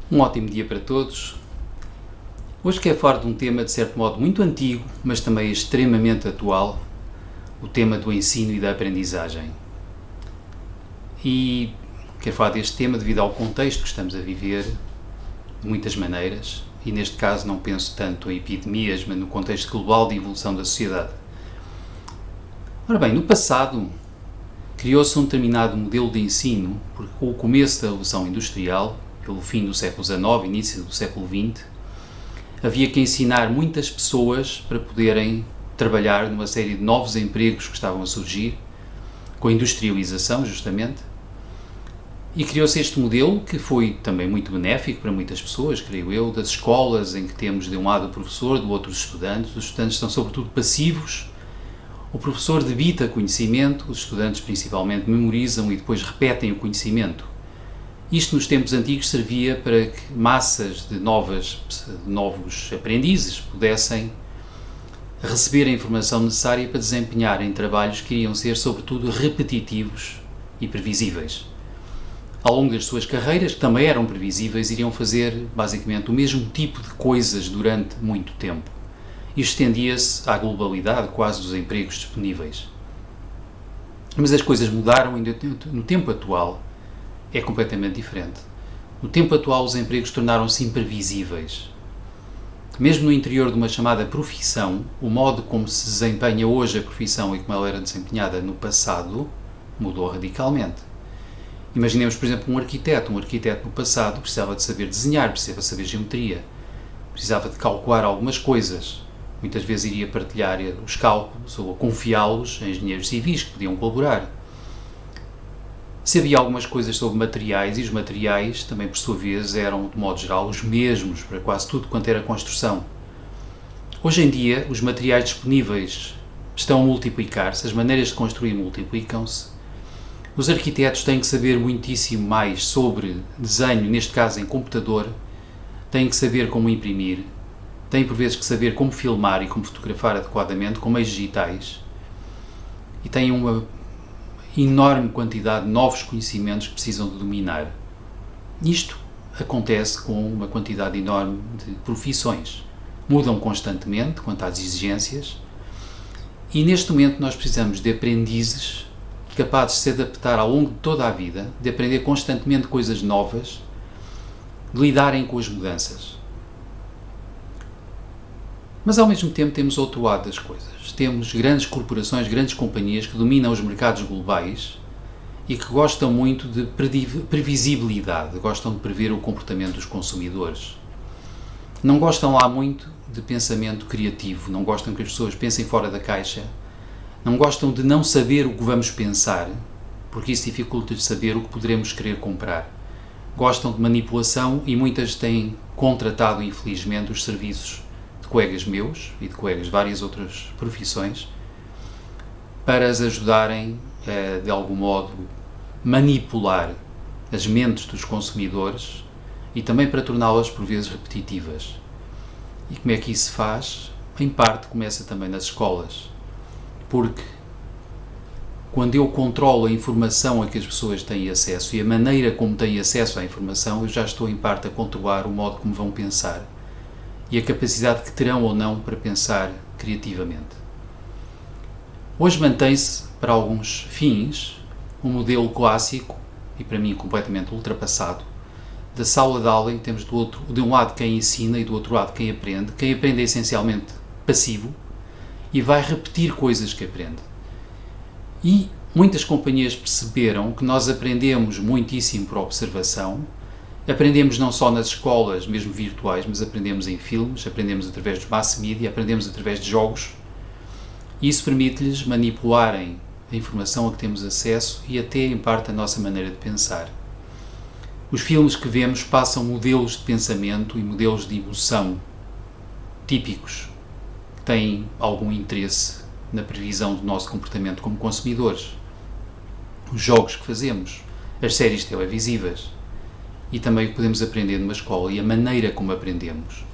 Um ótimo dia para todos. Hoje quero falar de um tema de certo modo muito antigo, mas também extremamente atual, o tema do ensino e da aprendizagem. E quero falar deste tema devido ao contexto que estamos a viver, de muitas maneiras, e neste caso não penso tanto em epidemias, mas no contexto global de evolução da sociedade. Ora bem, no passado criou-se um determinado modelo de ensino, porque com o começo da Revolução Industrial, pelo fim do século XIX, início do século XX, havia que ensinar muitas pessoas para poderem trabalhar numa série de novos empregos que estavam a surgir, com a industrialização, justamente, e criou-se este modelo que foi também muito benéfico para muitas pessoas, creio eu, das escolas em que temos de um lado o professor, do outro os estudantes são sobretudo passivos, o professor debita conhecimento, os estudantes principalmente memorizam e depois repetem o conhecimento. Isto nos tempos antigos servia para que massas de novos aprendizes pudessem receber a informação necessária para desempenharem trabalhos que iriam ser sobretudo repetitivos e previsíveis. Ao longo das suas carreiras, que também eram previsíveis, iriam fazer basicamente o mesmo tipo de coisas durante muito tempo. Isto estendia-se à globalidade quase dos empregos disponíveis. Mas as coisas mudaram e no tempo atual é completamente diferente. No tempo atual os empregos tornaram-se imprevisíveis. Mesmo no interior de uma chamada profissão, o modo como se desempenha hoje a profissão e como ela era desempenhada no passado mudou radicalmente. Imaginemos, por exemplo, um arquiteto. Um arquiteto no passado precisava de saber desenhar, precisava de saber geometria, precisava de calcular algumas coisas. Muitas vezes iria partilhar os cálculos ou confiá-los a engenheiros civis que podiam colaborar. Sabia algumas coisas sobre materiais e os materiais também, por sua vez, eram, de modo geral, os mesmos para quase tudo quanto era construção. Hoje em dia, os materiais disponíveis estão a multiplicar-se, as maneiras de construir multiplicam-se. Os arquitetos têm que saber muitíssimo mais sobre desenho, neste caso em computador, têm que saber como imprimir, têm por vezes que saber como filmar e como fotografar adequadamente com meios digitais e têm uma enorme quantidade de novos conhecimentos que precisam de dominar. Isto acontece com uma quantidade enorme de profissões. Mudam constantemente quanto às exigências e neste momento nós precisamos de aprendizes capazes de se adaptar ao longo de toda a vida, de aprender constantemente coisas novas, de lidarem com as mudanças. Mas ao mesmo tempo temos outro lado das coisas. Temos grandes corporações, grandes companhias que dominam os mercados globais e que gostam muito de previsibilidade, gostam de prever o comportamento dos consumidores. Não gostam lá muito de pensamento criativo, não gostam que as pessoas pensem fora da caixa, não gostam de não saber o que vamos pensar, porque isso dificulta-lhes saber o que poderemos querer comprar. Gostam de manipulação e muitas têm contratado, infelizmente, os serviços de colegas meus e de colegas de várias outras profissões para as ajudarem a, de algum modo, manipular as mentes dos consumidores e também para torná-las por vezes repetitivas. E como é que isso se faz? Em parte começa também nas escolas, porque quando eu controlo a informação a que as pessoas têm acesso e a maneira como têm acesso à informação, eu já estou em parte a controlar o modo como vão pensar e a capacidade que terão ou não para pensar criativamente. Hoje mantém-se, para alguns fins, um modelo clássico, e para mim completamente ultrapassado, da sala de aula em que temos de um lado quem ensina e do outro lado quem aprende. Quem aprende é essencialmente passivo e vai repetir coisas que aprende. E muitas companhias perceberam que nós aprendemos muitíssimo por observação. Aprendemos não só nas escolas, mesmo virtuais, mas aprendemos em filmes, aprendemos através dos mass media, aprendemos através de jogos. E isso permite-lhes manipularem a informação a que temos acesso e até, em parte, a nossa maneira de pensar. Os filmes que vemos passam modelos de pensamento e modelos de emoção típicos, que têm algum interesse na previsão do nosso comportamento como consumidores. Os jogos que fazemos, as séries televisivas, e também o que podemos aprender numa escola e a maneira como aprendemos.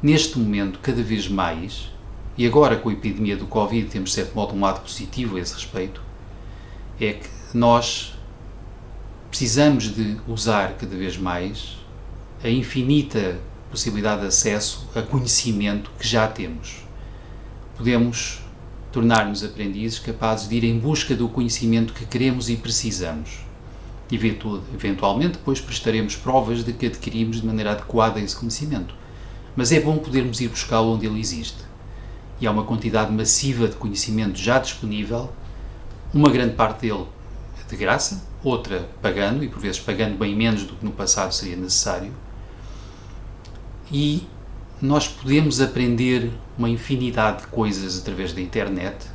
Neste momento, cada vez mais, e agora com a epidemia do Covid temos de certo modo um lado positivo a esse respeito, é que nós precisamos de usar cada vez mais a infinita possibilidade de acesso a conhecimento que já temos. Podemos tornar-nos aprendizes capazes de ir em busca do conhecimento que queremos e precisamos. Eventualmente, depois prestaremos provas de que adquirimos de maneira adequada esse conhecimento. Mas é bom podermos ir buscá-lo onde ele existe. E há uma quantidade massiva de conhecimento já disponível, uma grande parte dele de graça, outra pagando, e por vezes pagando bem menos do que no passado seria necessário. E nós podemos aprender uma infinidade de coisas através da internet,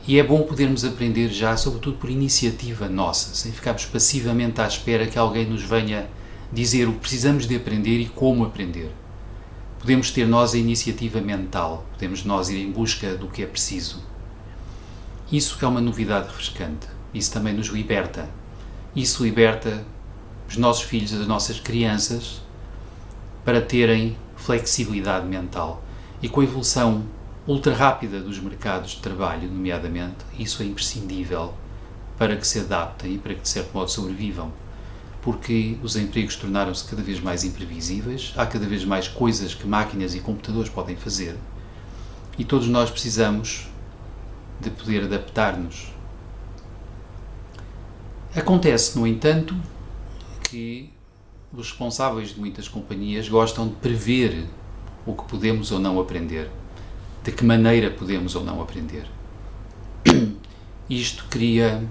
e é bom podermos aprender já, sobretudo por iniciativa nossa, sem ficarmos passivamente à espera que alguém nos venha dizer o que precisamos de aprender e como aprender. Podemos ter nós a iniciativa mental, podemos nós ir em busca do que é preciso. Isso é uma novidade refrescante, isso também nos liberta. Isso liberta os nossos filhos, as nossas crianças, para terem flexibilidade mental. E com a evolução ultra rápida dos mercados de trabalho, nomeadamente, isso é imprescindível para que se adaptem e para que, de certo modo, sobrevivam. Porque os empregos tornaram-se cada vez mais imprevisíveis, há cada vez mais coisas que máquinas e computadores podem fazer, e todos nós precisamos de poder adaptar-nos. Acontece, no entanto, que os responsáveis de muitas companhias gostam de prever o que podemos ou não aprender, de que maneira podemos ou não aprender. Isto cria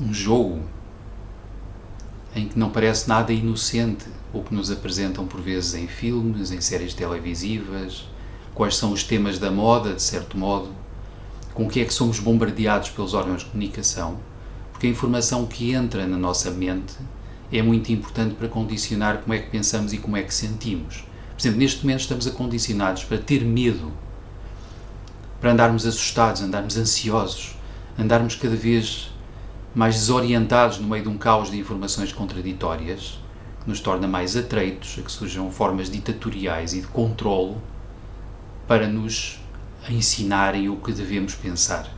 um jogo em que não parece nada inocente o que nos apresentam por vezes em filmes, em séries televisivas, quais são os temas da moda, de certo modo, com o que é que somos bombardeados pelos órgãos de comunicação, porque a informação que entra na nossa mente é muito importante para condicionar como é que pensamos e como é que sentimos. Por exemplo, neste momento estamos condicionados para ter medo, para andarmos assustados, andarmos ansiosos, andarmos cada vez mais desorientados no meio de um caos de informações contraditórias, que nos torna mais atreitos a que surjam formas ditatoriais e de controlo para nos ensinarem o que devemos pensar.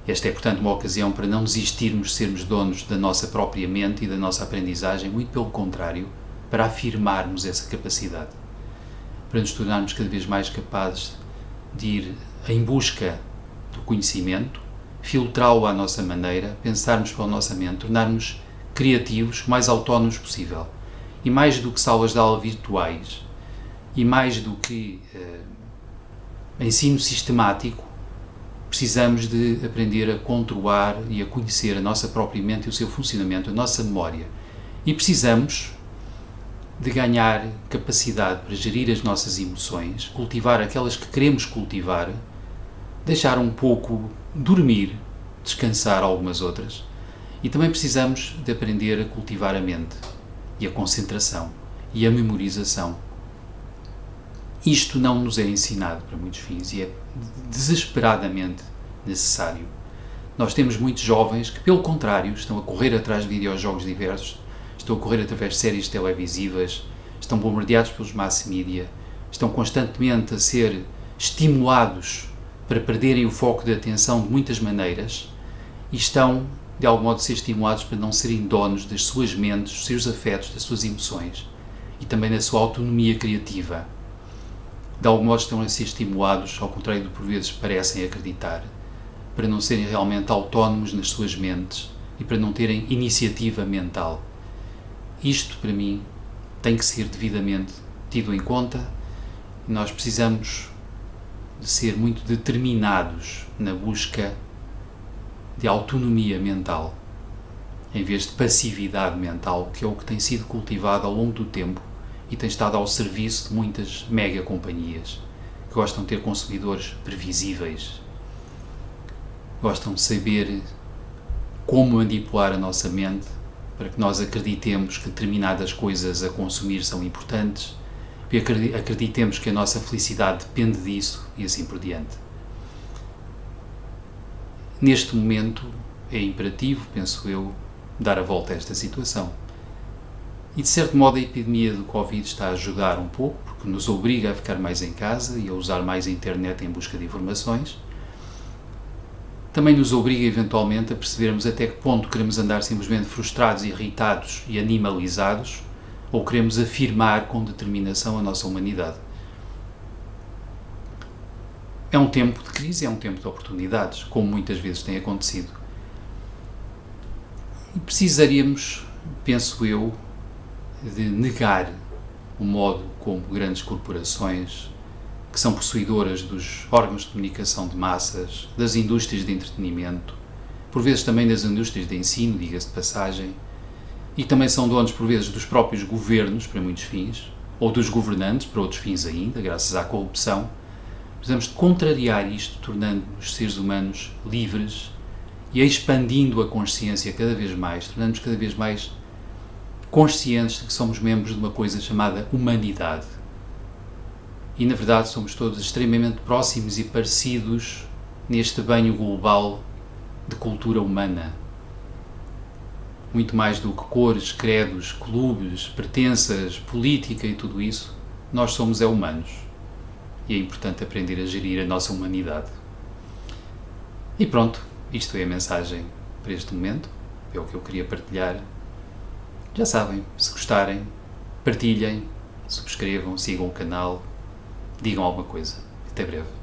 Esta é, portanto, uma ocasião para não desistirmos de sermos donos da nossa própria mente e da nossa aprendizagem, muito pelo contrário, para afirmarmos essa capacidade, para nos tornarmos cada vez mais capazes de ir em busca do conhecimento, filtrá-lo à nossa maneira, pensarmos pela nossa mente, tornarmos criativos, o mais autónomos possível. E mais do que salas de aula virtuais, e mais do que ensino sistemático, precisamos de aprender a controlar e a conhecer a nossa própria mente e o seu funcionamento, a nossa memória. E precisamos de ganhar capacidade para gerir as nossas emoções, cultivar aquelas que queremos cultivar, deixar um pouco dormir, descansar algumas outras, e também precisamos de aprender a cultivar a mente e a concentração e a memorização. Isto não nos é ensinado para muitos fins e é desesperadamente necessário. Nós temos muitos jovens que, pelo contrário, estão a correr atrás de videojogos diversos, estão a correr através de séries televisivas, estão bombardeados pelos mass media, estão constantemente a ser estimulados para perderem o foco de atenção de muitas maneiras e estão, de algum modo, a ser estimulados para não serem donos das suas mentes, dos seus afetos, das suas emoções e também da sua autonomia criativa. De algum modo estão a ser estimulados, ao contrário do que por vezes parecem acreditar, para não serem realmente autónomos nas suas mentes e para não terem iniciativa mental. Isto, para mim, tem que ser devidamente tido em conta e nós precisamos de ser muito determinados na busca de autonomia mental, em vez de passividade mental, que é o que tem sido cultivado ao longo do tempo e tem estado ao serviço de muitas mega companhias que gostam de ter consumidores previsíveis, gostam de saber como manipular a nossa mente para que nós acreditemos que determinadas coisas a consumir são importantes e acreditemos que a nossa felicidade depende disso e assim por diante. Neste momento é imperativo, penso eu, dar a volta a esta situação. E de certo modo a epidemia do Covid está a ajudar um pouco, porque nos obriga a ficar mais em casa e a usar mais a internet em busca de informações. também nos obriga eventualmente a percebermos até que ponto queremos andar simplesmente frustrados, irritados e animalizados, ou queremos afirmar com determinação a nossa humanidade. É um tempo de crise, é um tempo de oportunidades, como muitas vezes tem acontecido. E precisaríamos, penso eu, de negar o modo como grandes corporações, que são possuidoras dos órgãos de comunicação de massas, das indústrias de entretenimento, por vezes também das indústrias de ensino, diga-se de passagem, e também são donos, por vezes, dos próprios governos, para muitos fins, ou dos governantes, para outros fins ainda, graças à corrupção. Precisamos de contrariar isto, tornando-nos seres humanos livres e expandindo a consciência cada vez mais, tornando-nos cada vez mais conscientes de que somos membros de uma coisa chamada humanidade. E, na verdade, somos todos extremamente próximos e parecidos neste banho global de cultura humana. Muito mais do que cores, credos, clubes, pertenças, política e tudo isso, nós somos humanos. E é importante aprender a gerir a nossa humanidade. E pronto, isto é a mensagem para este momento, é o que eu queria partilhar. Já sabem, se gostarem, partilhem, subscrevam, sigam o canal, digam alguma coisa. Até breve.